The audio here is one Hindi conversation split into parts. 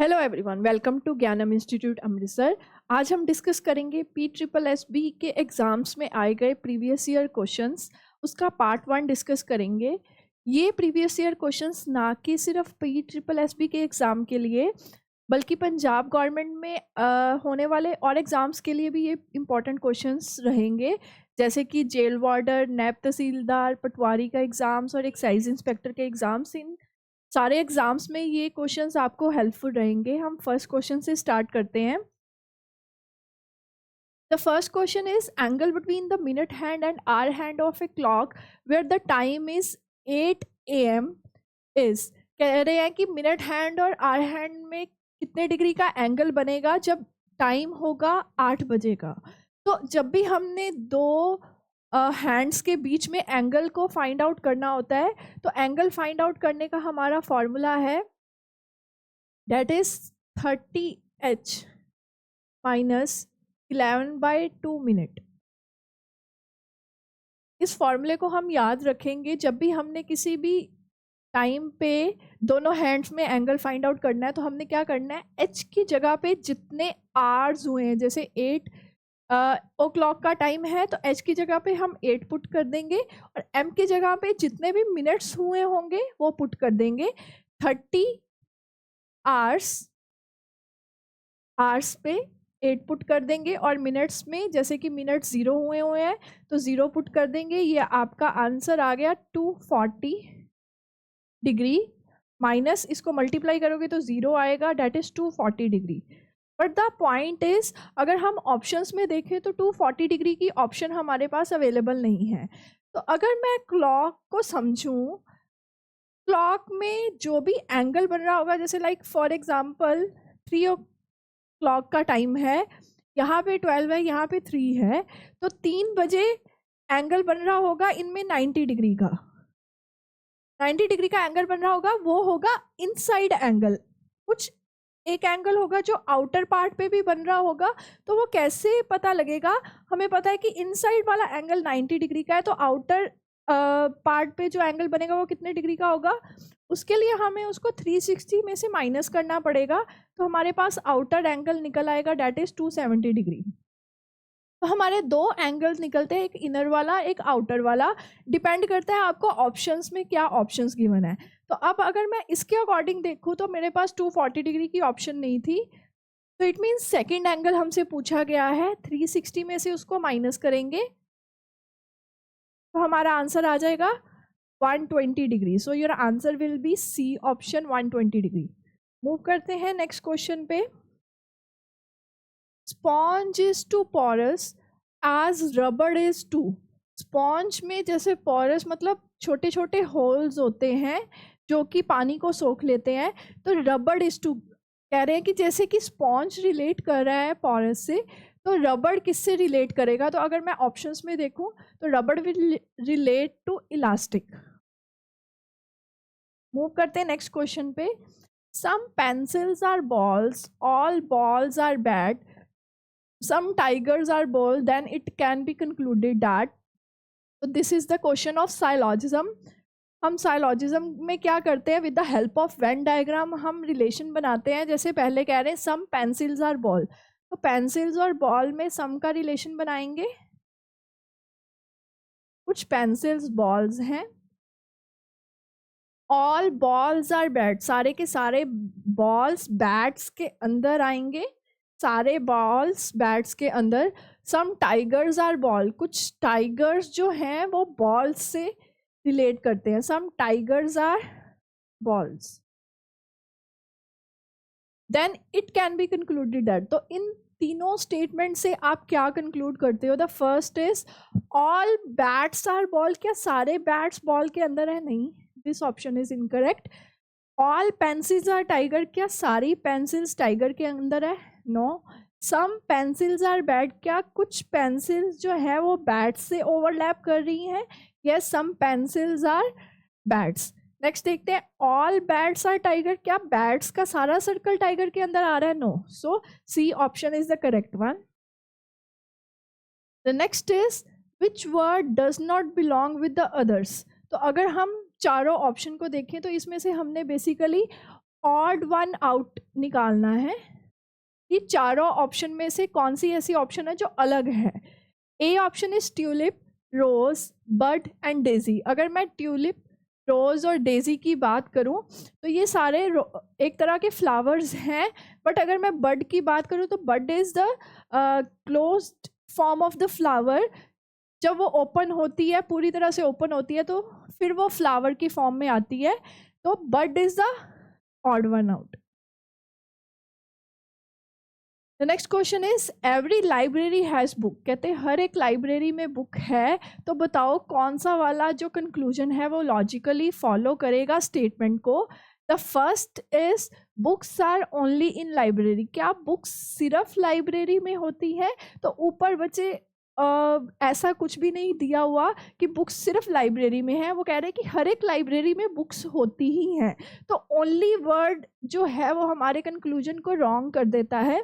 हेलो एवरीवन, वेलकम टू ज्ञानम इंस्टीट्यूट अमृतसर। आज हम डिस्कस करेंगे PSSB के एग्जाम्स में आए गए प्रीवियस ईयर क्वेश्चंस। उसका पार्ट 1 डिस्कस करेंगे। ये प्रीवियस ईयर क्वेश्चंस ना कि सिर्फ PSSB के एग्ज़ाम के लिए बल्कि पंजाब गवर्नमेंट में होने वाले और एग्ज़ाम्स के लिए भी ये इम्पॉर्टेंट क्वेश्चंस रहेंगे, जैसे कि जेल वार्डर, नैब तहसीलदार, पटवारी का एग्ज़ाम्स और एक्साइज इंस्पेक्टर के एग्ज़ाम्स। इन सारे एग्जाम्स में ये क्वेश्चंस आपको हेल्पफुल रहेंगे। हम फर्स्ट क्वेश्चन से स्टार्ट करते हैं। The first question is angle between the minute hand and hour hand of a clock where the time is 8 AM is. कह रहे हैं कि मिनट हैंड और आवर हैंड में कितने डिग्री का एंगल बनेगा जब टाइम होगा 8 बजे का। तो जब भी हमने दो हैंड्स के बीच में एंगल को फाइंड आउट करना होता है, तो एंगल फाइंड आउट करने का हमारा फॉर्मूला है that is 30h minus 11/2 minute. इस फॉर्मूले को हम याद रखेंगे जब भी हमने किसी भी टाइम पे दोनों हैंड्स में एंगल फाइंड आउट करना है। तो हमने क्या करना है, एच की जगह पे जितने आवर्स हुए हैं, जैसे 8 ओ क्लॉक का टाइम है तो एच की जगह पे हम 8 पुट कर देंगे और एम की जगह पे जितने भी मिनट्स हुए होंगे वो पुट कर देंगे। 30 आवर्स पे 8 पुट कर देंगे और मिनट्स में जैसे कि मिनट 0 हुए हैं तो 0 पुट कर देंगे। ये आपका आंसर आ गया 240 डिग्री। माइनस इसको मल्टीप्लाई करोगे तो 0 आएगा, that is 240 degree. But the point is, अगर हम ऑप्शंस में देखें तो 240 डिग्री की ऑप्शन हमारे पास अवेलेबल नहीं है। तो अगर मैं क्लॉक को समझूं, क्लॉक में जो भी एंगल बन रहा होगा, जैसे लाइक फॉर एग्जांपल 3 o'clock का टाइम है, यहाँ पे 12 है, यहाँ पे 3 है, तो 3 बजे एंगल बन रहा होगा इनमें 90 डिग्री का। 90 डिग्री का एंगल बन रहा होगा, वो होगा इनसाइड एंगल। कुछ एक एंगल होगा जो आउटर पार्ट पे भी बन रहा होगा, तो वो कैसे पता लगेगा? हमें पता है कि इनसाइड वाला एंगल 90 डिग्री का है, तो आउटर पार्ट पे जो एंगल बनेगा वो कितने डिग्री का होगा? उसके लिए हमें उसको 360 में से माइनस करना पड़ेगा, तो हमारे पास आउटर एंगल निकल आएगा, डेट इज 270 डिग्री। तो हमारे दो एंगल्स निकलते हैं, एक इनर वाला एक आउटर वाला। डिपेंड करता है आपको ऑप्शंस में क्या ऑप्शंस गिवन है। तो अब अगर मैं इसके अकॉर्डिंग देखूँ तो मेरे पास 240 डिग्री की ऑप्शन नहीं थी, तो इट मीन्स सेकेंड एंगल हमसे पूछा गया है। 360 में से उसको माइनस करेंगे तो हमारा आंसर आ जाएगा 120 degree. So your answer will be C option, 120 degree. Move करते हैं नेक्स्ट क्वेश्चन पे। Sponge is to porous as rubber is to. Sponge में जैसे पोरस मतलब छोटे छोटे होल्स होते हैं जो कि पानी को सोख लेते हैं, तो रबर इज टू कह रहे हैं कि जैसे कि स्पॉन्ज रिलेट कर रहा है पोरस से, तो रबर किससे रिलेट करेगा? तो अगर मैं ऑप्शंस में देखूं तो rubber will relate to elastic. Move करते हैं नेक्स्ट क्वेश्चन पे। Some pencils are balls, all balls are bad, some tigers are bold, then it can be concluded that. So this is the question of syllogism. हम साइलॉजिज्म में क्या करते हैं? With the help of Venn diagram हम रिलेशन बनाते हैं। जैसे पहले कह रहे हैं सम पेंसिल्स आर बॉल, तो पेंसिल्स और बॉल में सम का रिलेशन बनाएंगे। कुछ पेंसिल्स बॉल्स हैं। ऑल बॉल्स आर बैट, सारे के सारे बॉल्स बैट्स के अंदर आएंगे, सारे बॉल्स बैट्स के अंदर। सम टाइगर्स आर बॉल, कुछ टाइगर्स जो हैं वो बॉल्स से रिलेट करते हैं। Some tigers are balls, then it can be concluded that. तो इन तीनों स्टेटमेंट से आप क्या कंक्लूड करते हो? The first is all bats are ball. क्या सारे बैट्स बॉल के अंदर है? नहीं, this option is incorrect. All pencils are tiger, क्या सारी पेंसिल्स टाइगर के अंदर है? No. Some pencils are bat, क्या कुछ पेंसिल्स जो है वो बैट्स से ओवरलैप कर रही हैं? Yes, some pencils are bats. Next देखते हैं, ऑल बैट्स आर टाइगर, क्या बैट्स का सारा सर्कल टाइगर के अंदर आ रहा है? No. So C option is the correct one. The next is which word does not belong with the others. तो अगर हम चारों ऑप्शन को देखें तो इसमें से हमने बेसिकली ऑड वन आउट निकालना है कि चारों ऑप्शन में से कौन सी ऐसी ऑप्शन है जो अलग है। A option is tulip, rose, bud and daisy. अगर मैं ट्यूलिप, रोज और डेजी की बात करूं तो ये सारे एक तरह के फ्लावर्स हैं, बट अगर मैं बड की बात करूं तो bud is the closed form of the flower. जब वो ओपन होती है, पूरी तरह से ओपन होती है, तो फिर वो फ्लावर की फॉर्म में आती है। तो bud is the odd one out. The next question is every library has book. कहते हैं हर एक लाइब्रेरी में बुक है, तो बताओ कौन सा वाला जो कंक्लूजन है वो लॉजिकली फॉलो करेगा स्टेटमेंट को। The first is books are only in library. क्या बुक्स सिर्फ लाइब्रेरी में होती है? तो ऊपर बच्चे ऐसा कुछ भी नहीं दिया हुआ कि बुक्स सिर्फ लाइब्रेरी में है, वो कह रहे हैं कि हर एक लाइब्रेरी में बुक्स होती ही हैं। तो ओनली वर्ड जो है वो हमारे कंक्लूजन को रॉन्ग कर देता है।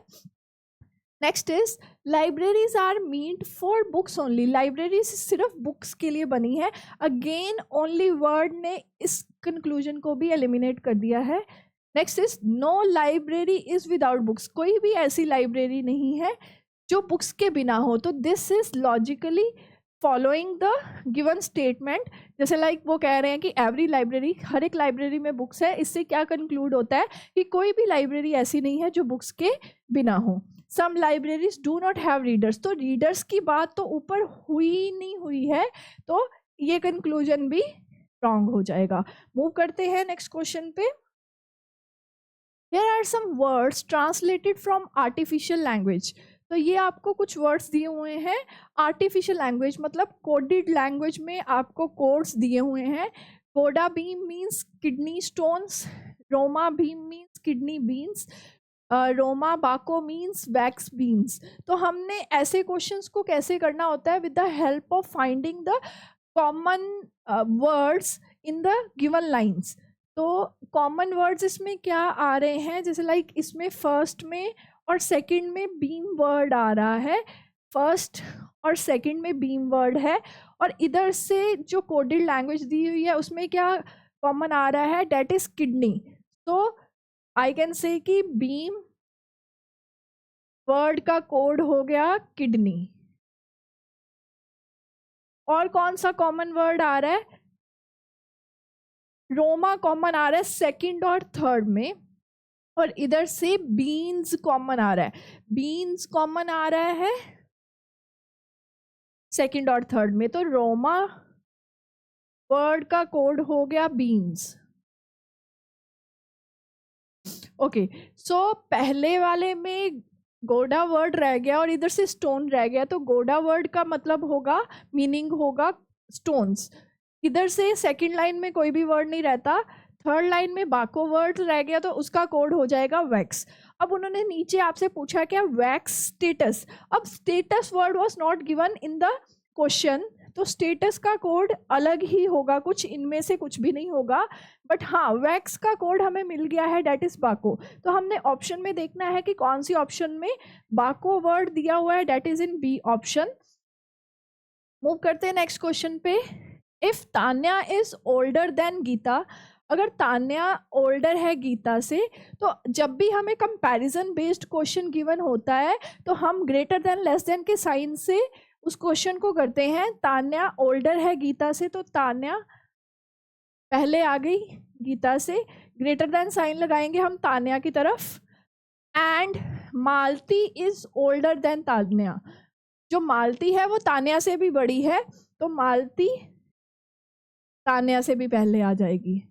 Next is libraries are meant for books only. Library सिर्फ बुक्स के लिए बनी है। अगेन ओनली वर्ड ने इस कंक्लूजन को भी एलिमिनेट कर दिया है। Next is no library is without books. कोई भी ऐसी लाइब्रेरी नहीं है जो बुक्स के बिना हो। तो this is logically following the given statement. जैसे लाइक वो कह रहे हैं कि एवरी लाइब्रेरी, हर एक लाइब्रेरी में बुक्स है। इससे क्या कंक्लूड होता है कि कोई भी लाइब्रेरी ऐसी नहीं है जो बुक्स के बिना हो। Some libraries do not have readers. तो रीडर्स की बात तो ऊपर हुई नहीं हुई है, तो ये कंक्लूजन भी रॉन्ग हो जाएगा। मूव करते हैं नेक्स्ट क्वेश्चन पे। Here are some words translated from artificial language. तो ये आपको कुछ वर्ड्स दिए हुए हैं आर्टिफिशियल लैंग्वेज, मतलब कोडेड लैंग्वेज में आपको कोड्स दिए हुए हैं। गोडा beam means kidney stones, Roma beam means kidney beans, Roma बाको मीन्स वैक्स बीन्स। तो हमने ऐसे क्वेश्चंस को कैसे करना होता है? With the help of finding the common words in the given lines. तो कॉमन वर्ड्स इसमें क्या आ रहे हैं? जैसे लाइक इसमें फर्स्ट में और सेकंड में बीम वर्ड आ रहा है, फर्स्ट और सेकंड में बीम वर्ड है, और इधर से जो कोडेड लैंग्वेज दी हुई है उसमें क्या कॉमन आ रहा है? That is kidney. तो आई कैन से कि बीम वर्ड का कोड हो गया किडनी। और कौन सा कॉमन वर्ड आ रहा है? रोमा कॉमन आ रहा है सेकंड और थर्ड में, और इधर से बीन्स कॉमन आ रहा है। बीन्स कॉमन आ रहा है सेकंड और थर्ड में, तो रोमा वर्ड का कोड हो गया बीन्स। ओके, सो पहले वाले में गोडा वर्ड रह गया और इधर से स्टोन रह गया, तो गोडा वर्ड का मतलब होगा, मीनिंग होगा स्टोन्स। इधर से सेकंड लाइन में कोई भी वर्ड नहीं रहता, थर्ड लाइन में बाको वर्ड रह गया, तो उसका कोड हो जाएगा वैक्स। अब उन्होंने नीचे आपसे पूछा क्या? Wax status. अब status word was not given in the question, तो स्टेटस का कोड अलग ही होगा, कुछ इनमें से कुछ भी नहीं होगा। बट हाँ, वैक्स का कोड हमें मिल गया है, डेट इज बाको। तो हमने ऑप्शन में देखना है कि कौन सी ऑप्शन में बाको वर्ड दिया हुआ है, that is in B option. Move करते हैं नेक्स्ट क्वेश्चन पे। If Tanya is older than Geeta, अगर तान्या ओल्डर है गीता से, तो जब भी हमें कंपैरिजन बेस्ड क्वेश्चन गिवन होता है तो हम ग्रेटर देन लेस देन के साइन से उस क्वेश्चन को करते हैं। तान्या ओल्डर है गीता से, तो तान्या पहले आ गई गीता से, ग्रेटर देन साइन लगाएंगे हम तान्या की तरफ। And Malati is older than Tanya, जो मालती है वो तान्या से भी बड़ी है, तो मालती तान्या से भी पहले आ जाएगी।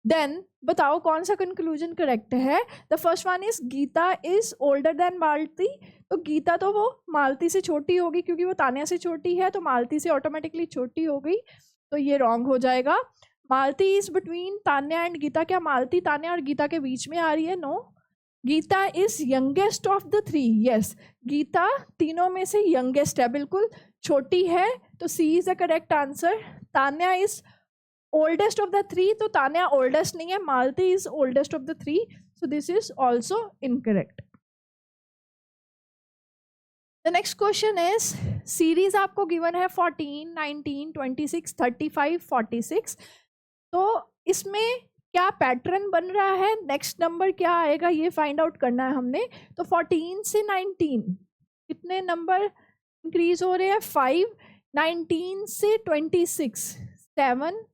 देन बताओ कौन सा कंक्लूजन करेक्ट है? The first one is Geeta is older than Malti. तो गीता तो वो मालती से छोटी होगी, क्योंकि वो तान्या से छोटी है, तो मालती से ऑटोमेटिकली छोटी हो गई, तो ये रॉन्ग हो जाएगा। Malti is between Tanya and Geeta, क्या मालती तान्या और गीता के बीच में आ रही है? No. Geeta is youngest of the three, yes, Geeta तीनों में से यंगेस्ट है, बिल्कुल छोटी है, तो C is the correct answer. Tanya is oldest of the three, तो तान्या ओल्डेस्ट नहीं है, Malti is oldest of the three, so this is also incorrect. The next question is, series आपको गिवन है 14, 19, 26, 35, 46, तो इसमें क्या पैटर्न बन रहा है, नेक्स्ट नंबर क्या आएगा ये फाइंड आउट करना है हमने। तो 14 से 19 कितने नंबर इंक्रीज हो रहे हैं, 5, 19 से 26 7,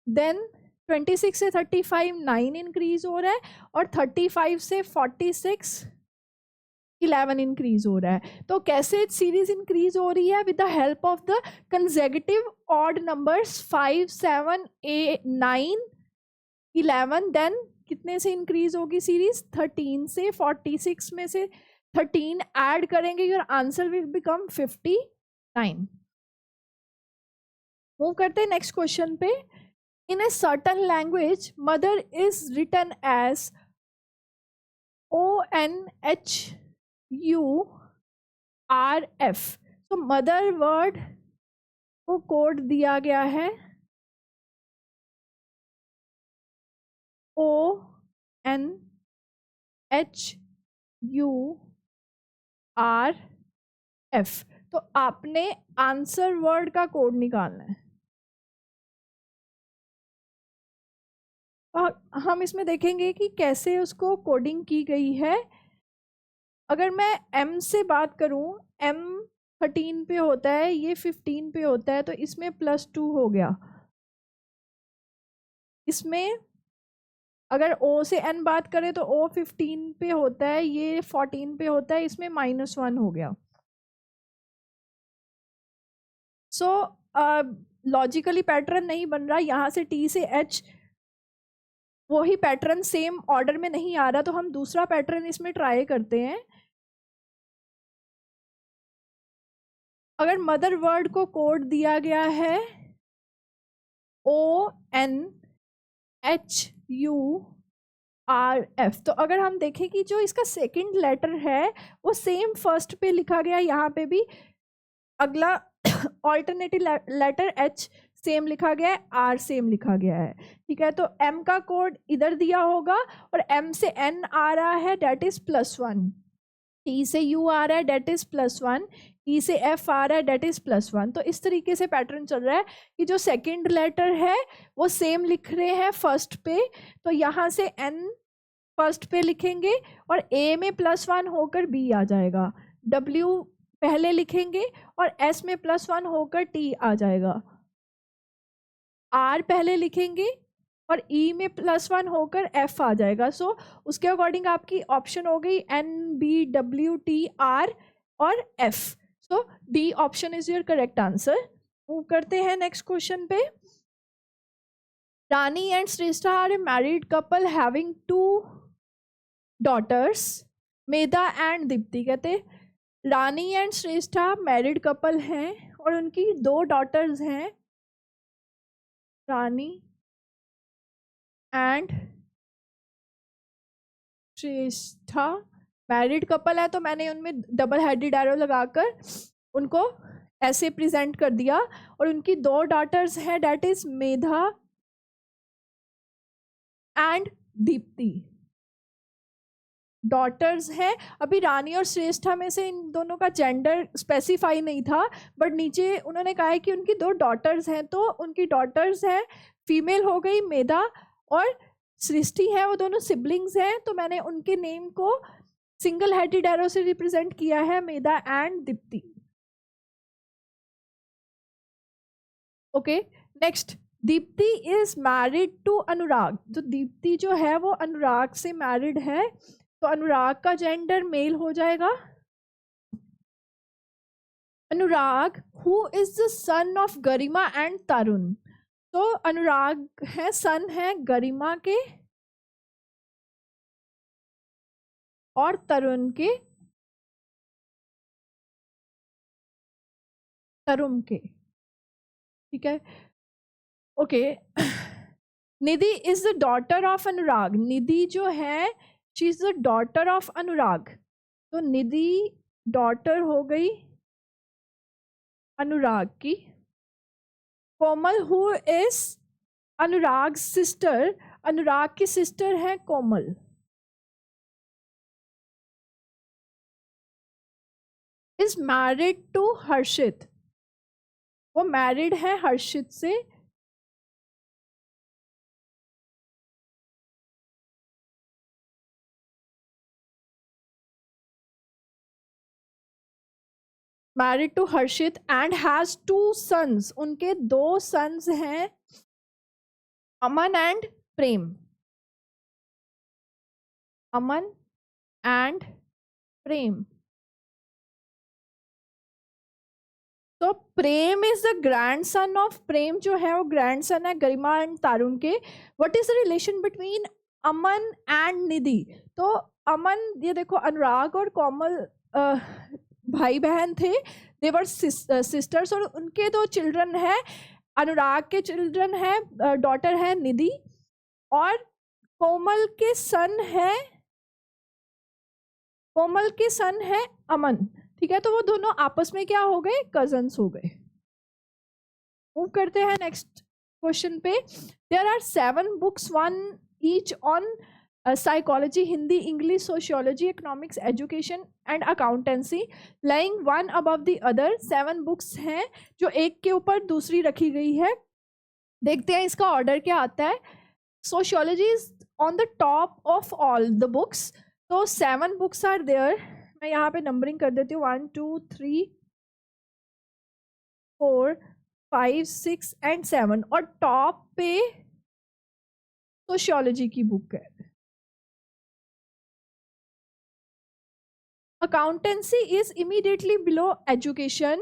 देन 26 से 35 9 इंक्रीज हो रहा है, और 35 से 46 11 इंक्रीज हो रहा है। तो कैसे सीरीज इंक्रीज हो रही है, with the help of the consecutive odd numbers 5 7 8 9 11, then कितने से इंक्रीज होगी सीरीज, 13 से। 46 में से 13 ऐड करेंगे, your answer will become 59। Move करते हैं नेक्स्ट क्वेश्चन पे। In a certain language mother is written as ONHURF। तो मदर वर्ड को कोड दिया गया है ONHURF। तो आपने आंसर वर्ड का कोड निकालना है। हम इसमें देखेंगे कि कैसे उसको कोडिंग की गई है। अगर मैं M से बात करूं, M 13 पे होता है, ये 15 पे होता है, तो इसमें +2 हो गया। इसमें अगर O से N बात करें तो O 15 पे होता है, ये 14 पे होता है, इसमें -1 हो गया। सो लॉजिकली पैटर्न नहीं बन रहा, यहाँ से T से H वही पैटर्न सेम ऑर्डर में नहीं आ रहा, तो हम दूसरा पैटर्न इसमें ट्राई करते हैं। अगर मदर वर्ड को कोड दिया गया है ONHURF, तो अगर हम देखें कि जो इसका सेकंड लेटर है वो सेम फर्स्ट पे लिखा गया, यहाँ पे भी अगला ऑल्टरनेटिव लेटर H सेम लिखा गया है, R सेम लिखा गया है, ठीक है। तो M का कोड इधर दिया होगा, और M से N आ रहा है, डेट इज +1। T से U आ रहा है, डेट इज +1। E से F आ रहा है, डेट इज +1। तो इस तरीके से पैटर्न चल रहा है कि जो सेकंड लेटर है वो सेम लिख रहे हैं फर्स्ट पे, तो यहाँ से N फर्स्ट पे लिखेंगे और A में +1 होकर B आ जाएगा, W पहले लिखेंगे और S में +1 होकर T आ जाएगा, R पहले लिखेंगे और E में +1 होकर F आ जाएगा। सो उसके अकॉर्डिंग आपकी ऑप्शन हो गई N B W T R और F। So D option is your correct answer. Move करते हैं नेक्स्ट क्वेश्चन पे। Rani and Shreshtha are a married couple having 2 daughters, Medha and Deepti. कहते Rani and Shreshtha married couple हैं और उनकी 2 daughters हैं, Rani and Shreshtha married couple है, तो मैंने उनमें डबल हेडेड एरो लगाकर उनको ऐसे प्रेजेंट कर दिया, और उनकी 2 daughters हैं, that is Medha and Deepti. Daughters हैं, अभी रानी और श्रेष्ठा में से इन दोनों का जेंडर स्पेसिफाई नहीं था, बट नीचे उन्होंने कहा है कि उनकी 2 daughters हैं, तो उनकी daughters हैं, फीमेल हो गई मेधा, और सृष्टि है, वो दोनों सिबलिंग्स हैं, तो मैंने उनके नेम को सिंगल हेडेड एरो से रिप्रेजेंट किया है, Medha and Deepti. Okay, next, Deepti is married to Anurag. तो दीप्ति जो है वो अनुराग से मैरिड है, तो अनुराग का जेंडर मेल हो जाएगा। Anurag who is the son of Garima and Tarun. तो अनुराग है, सन है गरिमा के और तरुण के, तरुण के, ठीक है। Okay, Nidhi is the daughter of Anurag. Nidhi जो है she is the daughter of Anurag, तो निधि डॉटर हो गई अनुराग की। Komal who is Anurag sister. Anurag की सिस्टर है Komal. Is married to Harshit. वो मैरिड है हर्षित से। Married to Harshit and has 2 sons, उनके 2 sons हैं, अमन and Prem, Aman and Prem. तो Prem is the grandson of, Prem जो है वो ग्रैंडसन है गरिमा एंड तारुण के। What is the relation between Aman and Nidhi? तो अमन, ये देखो अनुराग और कोमल भाई बहन थे, दे वर सिस्टर्स, और उनके 2 चिल्ड्रन है, अनुराग के चिल्ड्रन है, डॉटर है निधि, और कोमल के सन है अमन। ठीक है, तो वो दोनों आपस में क्या हो गए, कजन्स हो गए। मूव करते हैं नेक्स्ट क्वेश्चन पे। There are 7 books, 1 each on psychology, Hindi, English, sociology, economics, education and accountancy, lying one above the other. 7 books हैं जो एक के ऊपर दूसरी रखी गई है। देखते हैं इसका ऑर्डर क्या आता है। Sociology is on the top of all the books. तो 7 बुक्स आर देयर, मैं यहाँ पे नंबरिंग कर देती हूँ, 1 2 3 4 5 6 एंड 7, और टॉप पे सोशियोलॉजी की बुक है। Accountancy is immediately below education.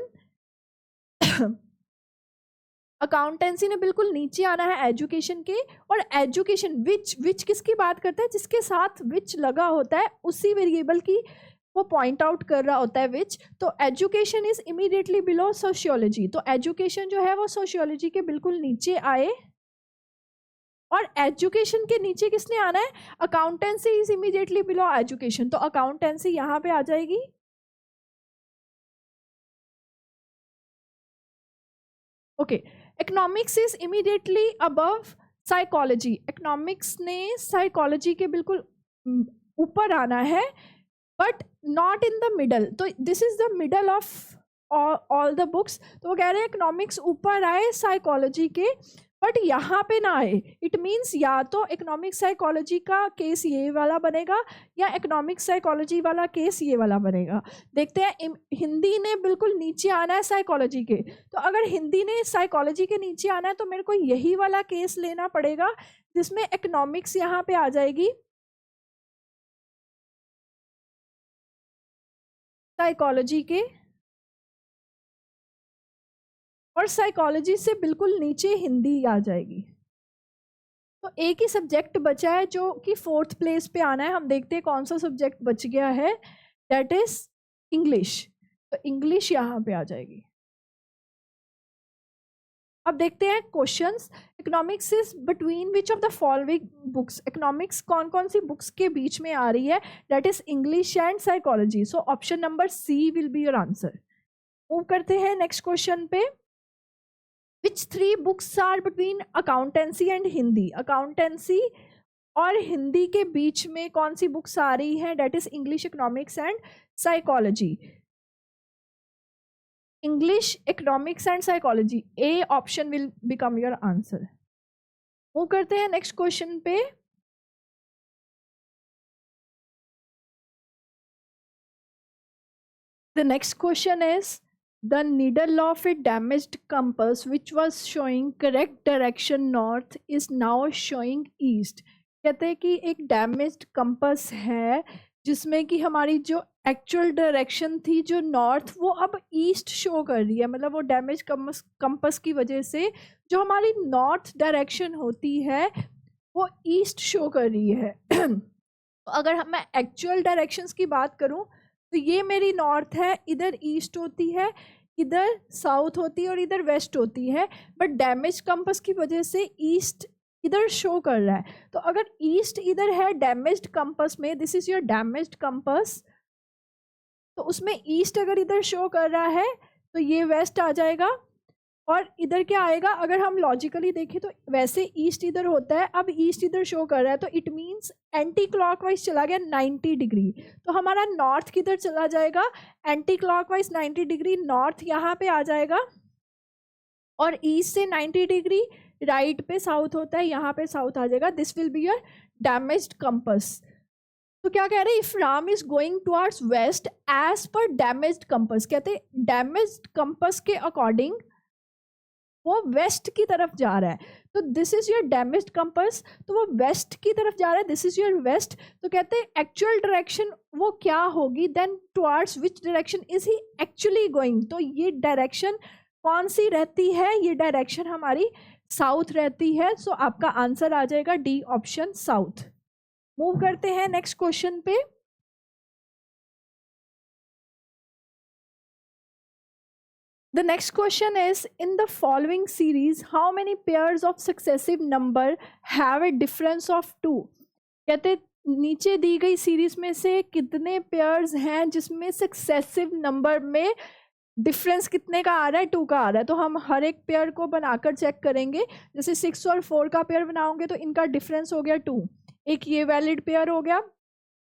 Accountancy ने बिल्कुल नीचे आना है एजुकेशन के, और एजुकेशन विच किसकी बात करता है, जिसके साथ विच लगा होता है उसी वेरिएबल की वो पॉइंट आउट कर रहा होता है विच। तो education is immediately below sociology, तो एजुकेशन जो है वो सोशियोलॉजी के बिल्कुल नीचे आए, और एजुकेशन के नीचे किसने आना है, accountancy is immediately below education, तो अकाउंटेंसी यहाँ पे आ जाएगी। Okay, economics is immediately above psychology, economics ने साइकोलॉजी के बिल्कुल ऊपर आना है, but not in the middle. तो this is the middle of all the books. तो वो कह रहे हैं इकोनॉमिक्स ऊपर आए साइकोलॉजी के, बट यहाँ पे ना आए। इट मीन्स या तो इकोनॉमिक साइकोलॉजी का केस ये वाला बनेगा, या इकोनॉमिक साइकोलॉजी वाला केस ये वाला बनेगा। देखते हैं, हिंदी ने बिल्कुल नीचे आना है साइकोलॉजी के, तो अगर हिंदी ने साइकोलॉजी के नीचे आना है तो मेरे को यही वाला केस लेना पड़ेगा, जिसमें इकोनॉमिक्स यहाँ पे आ जाएगी साइकोलॉजी के, और साइकोलॉजी से बिल्कुल नीचे हिंदी आ जाएगी। तो एक ही सब्जेक्ट बचा है जो कि 4th प्लेस पे आना है। हम देखते हैं कौन सा सब्जेक्ट बच गया है, दैट इज इंग्लिश। तो इंग्लिश यहाँ पे आ जाएगी। अब देखते हैं questions. Economics is between which of the following books, economics कौन कौन सी बुक्स के बीच में आ रही है, that is English and psychology. So option number C will be your answer. Move करते हैं नेक्स्ट क्वेश्चन पे। Which 3 books are between accountancy and Hindi, accountancy और हिंदी के बीच में कौन सी बुक्स आ रही हैं, that is English, economics and psychology. English, economics and psychology, A option will become your answer. Move करते हैं नेक्स्ट क्वेश्चन पे। The next question is the needle of a damaged compass which was showing correct direction north is now showing east। कहते हैं कि एक डैमेज्ड कंपस है जिसमें कि हमारी जो एक्चुअल डायरेक्शन थी जो नॉर्थ, वो अब ईस्ट शो कर रही है। मतलब वो डैमेज कंपस की वजह से जो हमारी नॉर्थ डायरेक्शन होती है वो ईस्ट शो कर रही है। तो अगर मैं एक्चुअल डायरेक्शंस की बात करूं तो ये मेरी नॉर्थ है, इधर ईस्ट होती है, इधर साउथ होती है और इधर वेस्ट होती है, बट डैमेज कंपस की वजह से ईस्ट इधर शो कर रहा है। तो अगर ईस्ट इधर है डैमेज्ड कंपस में, this is your damaged compass, तो उसमें ईस्ट अगर इधर शो कर रहा है तो ये वेस्ट आ जाएगा, और इधर क्या आएगा, अगर हम लॉजिकली देखें तो वैसे ईस्ट इधर होता है, अब ईस्ट इधर शो कर रहा है, तो इट मीन्स एंटी क्लॉकवाइज चला गया 90 डिग्री। तो हमारा नॉर्थ किधर चला जाएगा, एंटी क्लॉकवाइज 90 डिग्री नॉर्थ यहाँ पे आ जाएगा, और ईस्ट से 90 डिग्री राइट पे साउथ होता है, यहाँ पे साउथ आ जाएगा। This will be your damaged compass. तो क्या कह रहे हैं, if Ram is going towards west as per damaged compass, कहते हैं डैमेज्ड कंपास के अकॉर्डिंग वो वेस्ट की तरफ जा रहा है, तो this is your damaged compass, तो वो वेस्ट की तरफ जा रहा है, दिस इज योर वेस्ट, तो कहते हैं एक्चुअल डायरेक्शन वो क्या होगी, then towards which direction is he actually going, तो ये डायरेक्शन कौन सी रहती है, ये डायरेक्शन हमारी साउथ रहती है, सो आपका आंसर आ जाएगा डी ऑप्शन साउथ। मूव करते हैं नेक्स्ट क्वेश्चन पे। The next question is, in the following series, how many pairs of successive number have a difference of 2? कहते नीचे दी गई सीरीज में से कितने पेयर्स हैं जिसमें सक्सेसिव नंबर में डिफरेंस कितने का आ रहा है, 2 का आ रहा है। तो हम हर एक पेयर को बनाकर चेक करेंगे, जैसे 6 और 4 का पेयर बनाओगे तो इनका डिफरेंस हो गया 2, एक ये वैलिड पेयर हो गया।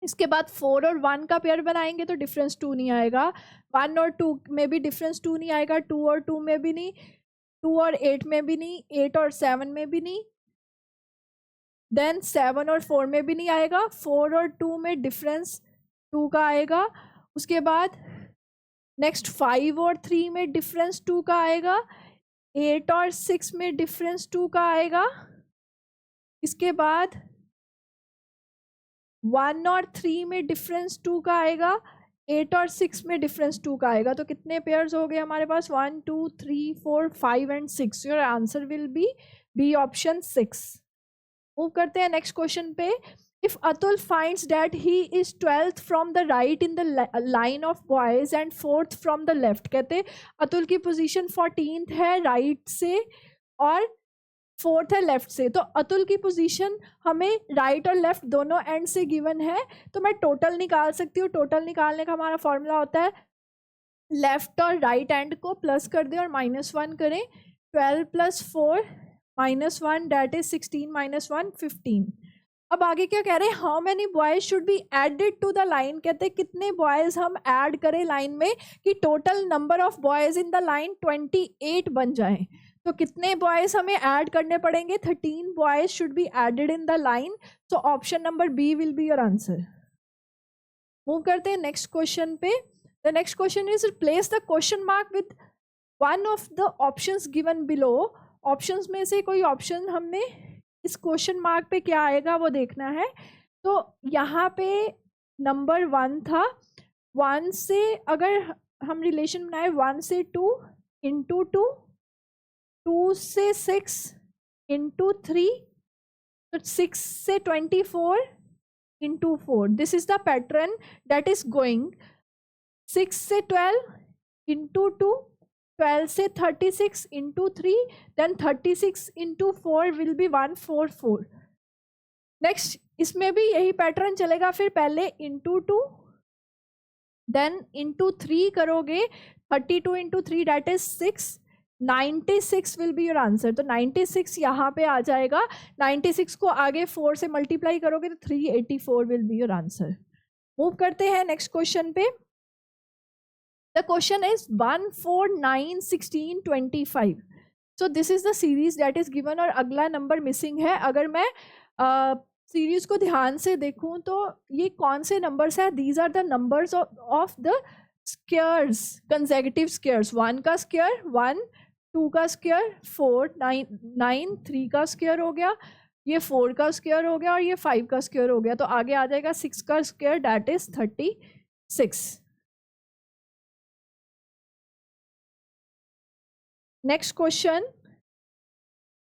इसके बाद 4 और 1 का पेयर बनाएंगे तो डिफरेंस 2 नहीं आएगा, 1 और 2 में भी डिफरेंस 2 नहीं आएगा, 2 और 2 में भी नहीं, 2 और 8 में भी नहीं, 8 और 7 में भी नहीं, देन 7 और 4 में भी नहीं आएगा, 4 और 2 में डिफरेंस 2 का आएगा, उसके बाद नेक्स्ट 5 और 3 में डिफरेंस 2 का आएगा, 8 और 6 में डिफरेंस 2 का आएगा, इसके बाद 1 और 3 में डिफरेंस 2 का आएगा, 8 और 6 में डिफरेंस 2 का आएगा। तो कितने पेयर्स हो गए हमारे पास, 1 2 3 4 5 and 6। Your answer will be B option 6। Move करते हैं नेक्स्ट क्वेश्चन पे। If Atul finds that he is 12th from the right in the line of boys and 4th from the left, कहते अतुल की पोजीशन 14th है राइट से और 4th है लेफ्ट से, तो अतुल की पोजीशन हमें राइट और लेफ्ट दोनों एंड से गिवन है, तो मैं टोटल निकाल सकती हूँ। टोटल निकालने का हमारा फॉर्मूला होता है लेफ्ट और राइट एंड को प्लस कर दें और -1 करें, 12 + 4 -1 दैट इज 16 - 1 15। अब आगे क्या कह रहे हैं, how many boys should be added to the line, कहते हैं कितने बॉयज हम ऐड करें लाइन में कि total number of boys in the line 28 बन जाए। तो कितने बॉयज हमें ऐड करने पड़ेंगे, 13 boys should be added in the line, so option number B will be your answer. Move करते हैं नेक्स्ट क्वेश्चन पे। The next question is replace the question mark with one of the options given below. Options में से कोई ऑप्शन हमने इस क्वेश्चन मार्क पे क्या आएगा वो देखना है। तो यहाँ पे नंबर 1 था, 1 से अगर हम रिलेशन बनाए 1 से 2 इंटू 2, 2 से 6 इंटू 3, तो 6 से 24 into 4, this is the pattern that is going. 6 से 12 इंटू 2, 12 से 36 into 3, then 36 into 4 will be 144। Next इसमें भी यही पैटर्न चलेगा, फिर पहले इंटू 2 देन इंटू 3 करोगे, 32 into 3 that is 6, 96 will be your answer. तो 96 यहाँ पे आ जाएगा, 96 को आगे 4 से मल्टीप्लाई करोगे तो 384 will be your answer. Move करते हैं नेक्स्ट क्वेश्चन पे। The question is 1 4 9 16 25. So this is the series that is given और अगला नंबर मिसिंग है। अगर मैं सीरीज को ध्यान से देखूं तो ये कौन से नंबर्स है, these are the numbers of the squares, consecutive squares. 1 का स्क्वायर 1, 2 का स्क्वायर 4, 9, 3 का स्क्वायर हो गया, ये 4 का स्क्वायर हो गया और ये 5 का स्क्वायर हो गया। तो आगे आ जाएगा 6 का square that is 36। Next question,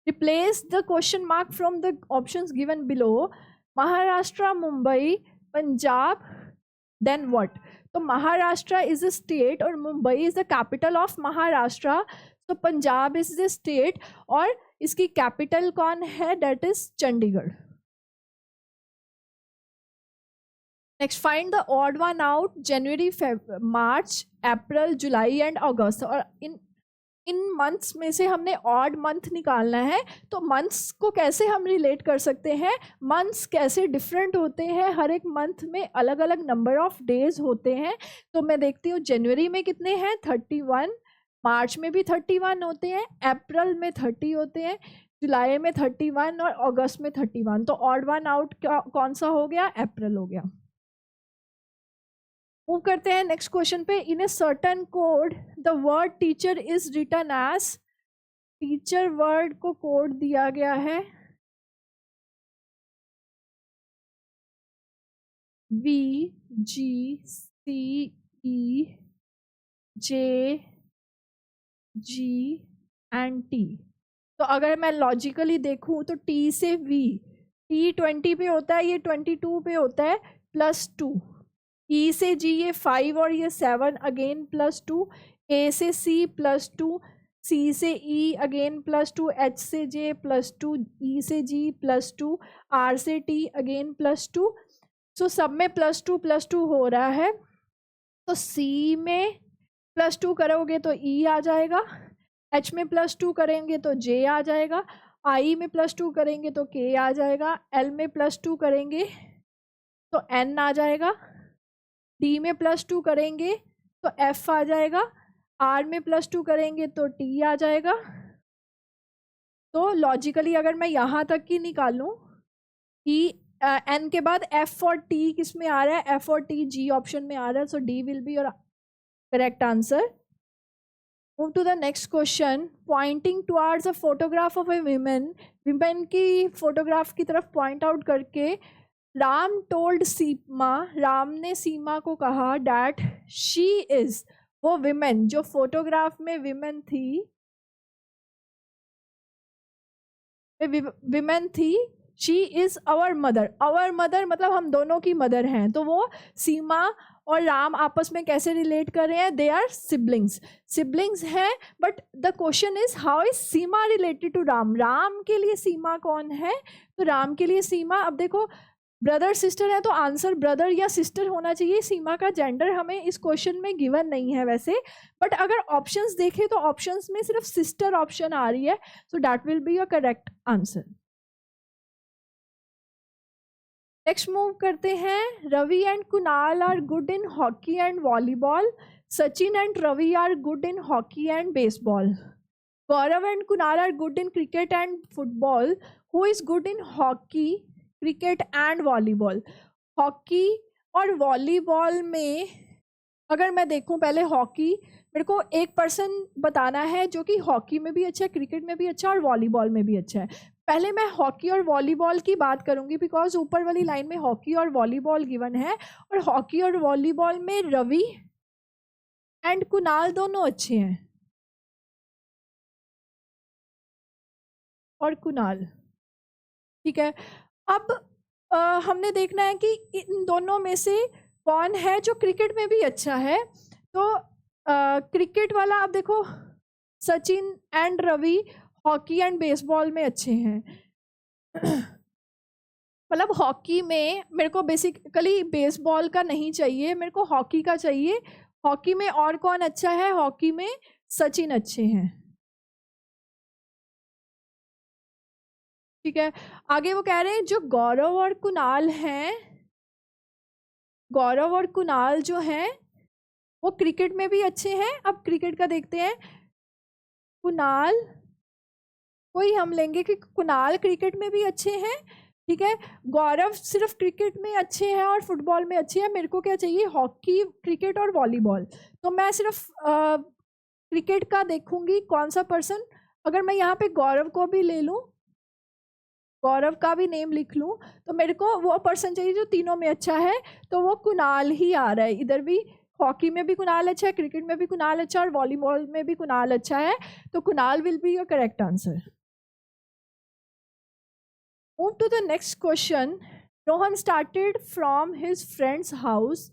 replace the question mark from the options given below. Maharashtra, Mumbai, Punjab, then what? तो Maharashtra is a state और Mumbai is the capital of Maharashtra. So Punjab is the state और इसकी capital कौन है, that is Chandigarh. Next, find the odd one out, January, March, April, July and August. और इन मंथ्स में से हमने ऑड मंथ निकालना है। तो मंथ्स को कैसे हम रिलेट कर सकते हैं, मंथ्स कैसे डिफरेंट होते हैं, हर एक मंथ में अलग अलग नंबर ऑफ डेज होते हैं। तो मैं देखती हूँ जनवरी में कितने हैं, 31, मार्च में भी 31 होते हैं, अप्रैल में 30 होते हैं, जुलाई में 31 और अगस्त में 31। तो ऑड वन आउट कौन सा हो गया, अप्रैल हो गया। मूव करते हैं नेक्स्ट क्वेश्चन पे। In a certain code the word teacher is written as, teacher word को कोड दिया गया है V G C E J G and T। तो अगर मैं लॉजिकली देखूं तो T से V, T 20 पे होता है, ये 22 पे होता है, +2। E से G ये 5 और ये 7 अगेन +2। A से C +2, C से E अगेन +2, H से J +2, E से G +2, R से T अगेन +2। सो सब में +2 हो रहा है। तो C में +2 करोगे तो E आ जाएगा, H में +2 करेंगे तो J आ जाएगा, I में +2 करेंगे तो K आ जाएगा, L में +2 करेंगे तो N आ जाएगा, D में +2 करेंगे तो F आ जाएगा, R में +2 करेंगे तो T आ जाएगा। तो लॉजिकली अगर मैं यहाँ तक की निकालूं, N के बाद F और T किस में आ रहा है, F और T G ऑप्शन में आ रहा है। So D will be your correct answer. Move to the next question. Pointing towards a photograph of a women की फोटोग्राफ की तरफ पॉइंट आउट करके राम टोल्ड सीमा, राम ने सीमा को कहा डैट शी इज, वो विमेन जो फोटोग्राफ में विमेन थी, she is our mother. Our mother मतलब हम दोनों की मदर हैं। तो वो सीमा और राम आपस में कैसे रिलेट कर रहे हैं, दे आर सिबलिंग्स हैं। But the question is how is Seema related to Ram, Ram के लिए सीमा कौन है, तो राम के लिए सीमा। अब देखो ब्रदर सिस्टर है तो आंसर ब्रदर या सिस्टर होना चाहिए। सीमा का जेंडर हमें इस क्वेश्चन में गिवन नहीं है वैसे, बट अगर ऑप्शंस देखें तो ऑप्शंस में सिर्फ सिस्टर ऑप्शन आ रही है। So that will be your correct answer. Next move करते हैं। Ravi and Kunal are good in hockey and volleyball, Sachin and Ravi are good in hockey and baseball, Gaurav and Kunal are good in cricket and football, who is good in hockey, cricket and volleyball. Hockey और वॉलीबॉल में अगर मैं देखूं, पहले हॉकी, मेरे को एक पर्सन बताना है जो कि हॉकी में भी अच्छा है, क्रिकेट में भी अच्छा है और वॉलीबॉल में भी अच्छा है। पहले मैं हॉकी और वॉलीबॉल की बात करूंगी बिकॉज ऊपर वाली लाइन में हॉकी और वॉलीबॉल गिवन है, और हॉकी और वॉलीबॉल में रवि एंड कुणाल दोनों अच्छे हैं, और कुणाल, ठीक है। अब हमने देखना है कि इन दोनों में से कौन है जो क्रिकेट में भी अच्छा है। तो क्रिकेट वाला, अब देखो Sachin and Ravi hockey and baseball में अच्छे हैं। मतलब हॉकी में मेरे को बेसिकली बेसबॉल का नहीं चाहिए, मेरे को हॉकी का चाहिए। हॉकी में और कौन अच्छा है, हॉकी में सचिन अच्छे हैं, ठीक है। आगे वो कह रहे हैं जो गौरव और कुणाल हैं, गौरव और कुणाल जो हैं वो क्रिकेट में भी अच्छे हैं। अब क्रिकेट का देखते हैं, कुणाल कोई हम लेंगे कि कुणाल क्रिकेट में भी अच्छे हैं, ठीक है। गौरव सिर्फ क्रिकेट में अच्छे हैं और फुटबॉल में अच्छे हैं। मेरे को क्या चाहिए, हॉकी, क्रिकेट और वॉलीबॉल। तो मैं सिर्फ क्रिकेट का देखूंगी कौन सा पर्सन, अगर मैं यहाँ पे गौरव को भी ले लूँ, गौरव का भी नेम लिख लूँ, तो मेरे को वो पर्सन चाहिए जो तीनों में अच्छा है। तो वो कुणाल ही आ रहा है इधर भी, हॉकी में भी कुणाल अच्छा है, क्रिकेट में भी कुणाल अच्छा है और वॉलीबॉल में भी कुणाल अच्छा है। तो Kunal will be your correct answer. Move to the next question. Rohan started from his friend's house,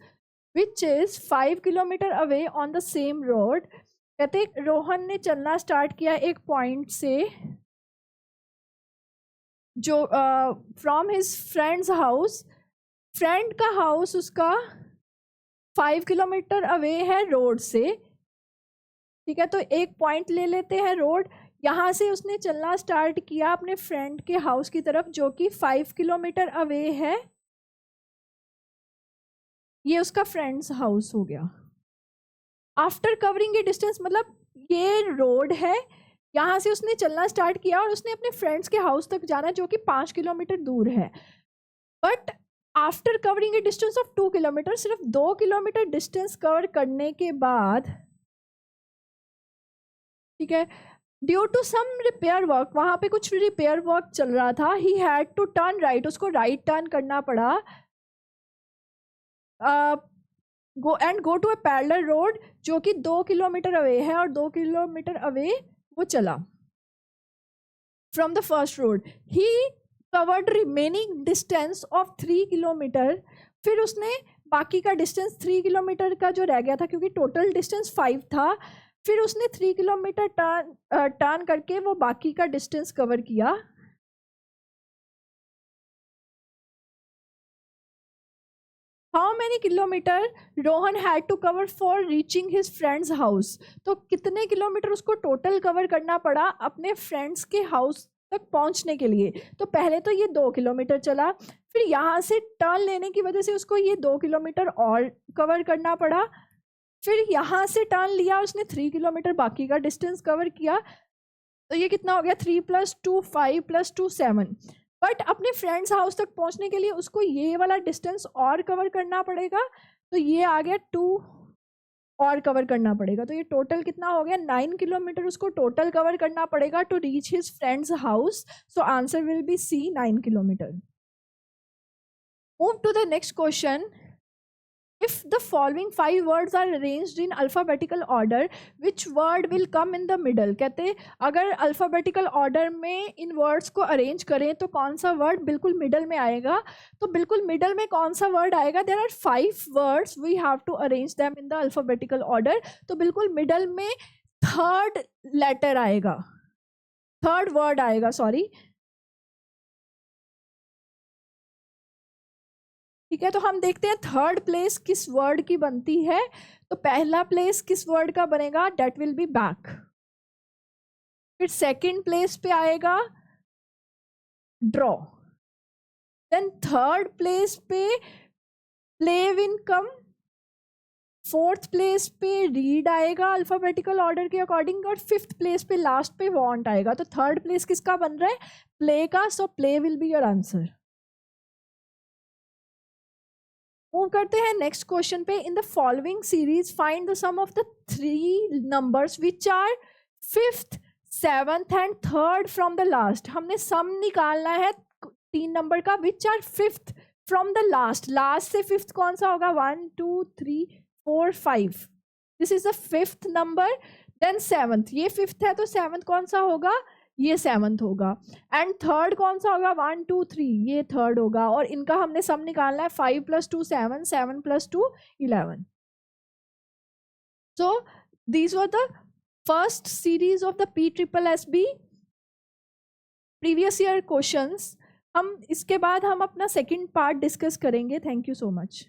which is 5 kilometer away on the same road. कहते रोहन ने चलना स्टार्ट किया एक पॉइंट से जो from his friends house, friend का हाउस उसका 5 किलोमीटर अवे है रोड से, ठीक है। तो एक पॉइंट ले लेते हैं रोड, यहाँ से उसने चलना स्टार्ट किया अपने फ्रेंड के हाउस की तरफ जो कि 5 किलोमीटर अवे है। ये उसका फ्रेंड्स हाउस हो गया। आफ्टर कवरिंग ए डिस्टेंस, मतलब ये रोड है, यहाँ से उसने चलना स्टार्ट किया और उसने अपने फ्रेंड्स के हाउस तक जाना जो कि 5 किलोमीटर दूर है। But after covering A distance of 2 kilometre, सिर्फ 2 किलोमीटर डिस्टेंस कवर करने के बाद, ठीक है, due to some repair work, वहां पे कुछ रिपेयर वर्क चल रहा था, he had to turn right, उसको राइट टर्न करना पड़ा, go to a parallel road जो कि 2 किलोमीटर अवे है, और 2 किलोमीटर अवे वो चला from the first road. He covered remaining distance of 3 kilometre, फिर उसने बाकी का डिस्टेंस 3 किलोमीटर का जो रह गया था, क्योंकि टोटल डिस्टेंस 5 था, फिर उसने 3 किलोमीटर टर्न करके वो बाकी का डिस्टेंस कवर किया। How many kilometre Rohan had to cover for reaching his friends house, तो कितने किलोमीटर उसको टोटल कवर करना पड़ा अपने फ्रेंड्स के हाउस तक पहुंचने के लिए। तो पहले तो ये 2 किलोमीटर चला, फिर यहाँ से टर्न लेने की वजह से उसको ये 2 किलोमीटर और कवर करना पड़ा, फिर यहाँ से टर्न लिया उसने 3 किलोमीटर बाकी का डिस्टेंस कवर किया। तो ये कितना हो गया, 3 + 2 5 + 2 7। बट अपने फ्रेंड्स हाउस तक पहुंचने के लिए उसको ये वाला डिस्टेंस और कवर करना पड़ेगा, तो ये आ गया 2 और कवर करना पड़ेगा। तो ये टोटल कितना हो गया, 9 किलोमीटर उसको टोटल कवर करना पड़ेगा to reach his friends house. So answer will be C, 9 kilometre. Move to the next question. If the following 5 words are arranged in alphabetical order, which word will come in the middle? कहते हैं अगर अल्फ़ाबेटिकल ऑर्डर में इन वर्ड्स को अरेंज करें तो कौन सा वर्ड बिल्कुल मिडल में आएगा? तो बिल्कुल मिडल में कौन सा वर्ड आएगा? There are 5 words, we have to arrange them in the alphabetical order. तो बिल्कुल मिडल में थर्ड लेटर आएगा, थर्ड वर्ड आएगा, सॉरी, ठीक है। तो हम देखते हैं थर्ड प्लेस किस वर्ड की बनती है। तो पहला प्लेस किस वर्ड का बनेगा? That will be back. फिर सेकंड प्लेस पे आएगा ड्रॉ। देन थर्ड प्लेस पे play win come. Fourth place पे रीड आएगा अल्फाबेटिकल ऑर्डर के अकॉर्डिंग, और फिफ्थ प्लेस पे लास्ट पे वॉन्ट आएगा। तो थर्ड प्लेस किसका बन रहा है? प्ले का। So play will be your answer. Move करते हैं नेक्स्ट क्वेश्चन पे। In the following series find the sum of the 3 numbers which are 5th 7th and 3rd from the last. हमने सम निकालना है 3 नंबर का which are 5th from the last. Last से 5th कौन सा होगा? 1 2 3 4 5, this is the 5th number. Then 7th, ये 5th है तो 7th कौन सा होगा? ये 7th होगा। एंड थर्ड कौन सा होगा? 1 2 3, ये थर्ड होगा। और इनका हमने सम निकालना है 5 + 2 7, 7 + 2 11। So these were the first series of the PSSB previous year questions. हम इसके बाद हम अपना सेकंड पार्ट डिस्कस करेंगे। Thank you so much.